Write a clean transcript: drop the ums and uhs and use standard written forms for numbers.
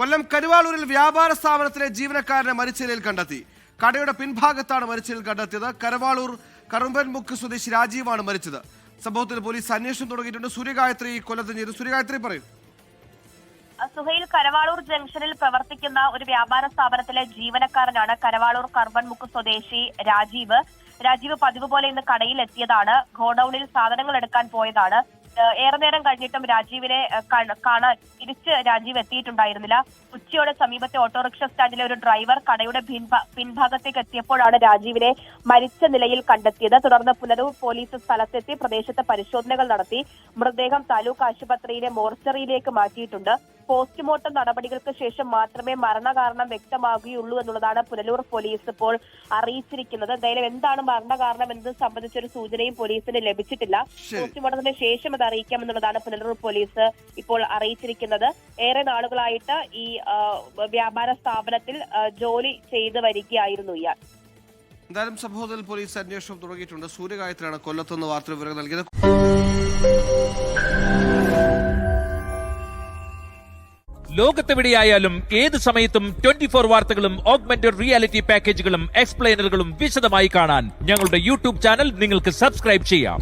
കൊല്ലം കരുവാളൂരിൽ വ്യാപാര സ്ഥാപനത്തിലെ ജീവനക്കാരനെ മരിച്ച നിലയിൽ കണ്ടെത്തി. കടയുടെ പിൻഭാഗത്താണ് മരിച്ച നിലയിൽ കണ്ടെത്തിയത്. കരുവാളൂർ കറുമ്പൻമുക്ക് സ്വദേശി രാജീവാണ് മരിച്ചത്. സംഭവത്തിൽ പോലീസ് അന്വേഷണം തുടങ്ങിയിട്ടുണ്ട്. സൂര്യഗായത്രി കൊല്ലത്ത് ചെയ്തു. സൂര്യഗായത്രി പറയും. സുഹൈൽ, കരവാളൂർ ജംഗ്ഷനിൽ പ്രവർത്തിക്കുന്ന ഒരു വ്യാപാര സ്ഥാപനത്തിലെ ജീവനക്കാരനാണ് കരവാളൂർ കറുമ്പൻമുക്ക് സ്വദേശി രാജീവ്. പതിവ് പോലെ ഇന്ന് കടയിൽ എത്തിയതാണ്. ഗോഡൌണിൽ സാധനങ്ങൾ എടുക്കാൻ പോയതാണ്. ഏറെ നേരം കഴിഞ്ഞിട്ടും രാജീവിനെ കാണാൻ തിരിച്ച് രാജീവ് എത്തിയിട്ടുണ്ടായിരുന്നില്ല. ഉച്ചയോടെ സമീപത്തെ ഓട്ടോറിക്ഷ സ്റ്റാൻഡിലെ ഒരു ഡ്രൈവർ കടയുടെ പിൻഭാഗത്തേക്ക് എത്തിയപ്പോഴാണ് രാജീവിനെ മരിച്ച നിലയിൽ കണ്ടെത്തിയത്. തുടർന്ന് പുനലൂർ പോലീസ് സ്ഥലത്തെത്തി പ്രദേശത്ത് പരിശോധനകൾ നടത്തി. മൃതദേഹം താലൂക്ക് ആശുപത്രിയിലെ മോർച്ചറിയിലേക്ക് മാറ്റിയിട്ടുണ്ട്. പോസ്റ്റ്മോർട്ടം നടപടികൾക്ക് ശേഷം മാത്രമേ മരണകാരണം വ്യക്തമാകുകയുള്ളൂ എന്നുള്ളതാണ് പുനലൂർ പോലീസ് ഇപ്പോൾ അറിയിച്ചിരിക്കുന്നത്. എന്തായാലും എന്താണ് മരണകാരണം എന്നത് സംബന്ധിച്ചൊരു സൂചനയും പോലീസിന് ലഭിച്ചിട്ടില്ല. പോസ്റ്റ്മോർട്ടത്തിന് ശേഷം അത് അറിയിക്കാമെന്നുള്ളതാണ് പുനലൂർ പോലീസ് ഇപ്പോൾ അറിയിച്ചിരിക്കുന്നത്. ഏറെ നാളുകളായിട്ട് ഈ വ്യാപാര സ്ഥാപനത്തിൽ ജോലി ചെയ്തു വരികയായിരുന്നു ഇയാൾ. എന്തായാലും സംഭവത്തിൽ പോലീസ് അന്വേഷണം തുടങ്ങിയിട്ടുണ്ട്. സൂര്യഗായത്രിയാണ് കൊല്ലത്തുനിന്ന് വാർത്താ വിവരങ്ങൾ നൽകിയത്. ലോകത്തെവിടെയായാലും ഏത് സമയത്തും 24 വാർത്തകളും ഓഗ്മെന്റഡ് റിയാലിറ്റി പാക്കേജുകളും എക്സ്പ്ലെയിനറുകളും വിശദമായി കാണാൻ ഞങ്ങളുടെ യൂട്യൂബ് ചാനൽ നിങ്ങൾക്ക് സബ്സ്ക്രൈബ് ചെയ്യാം.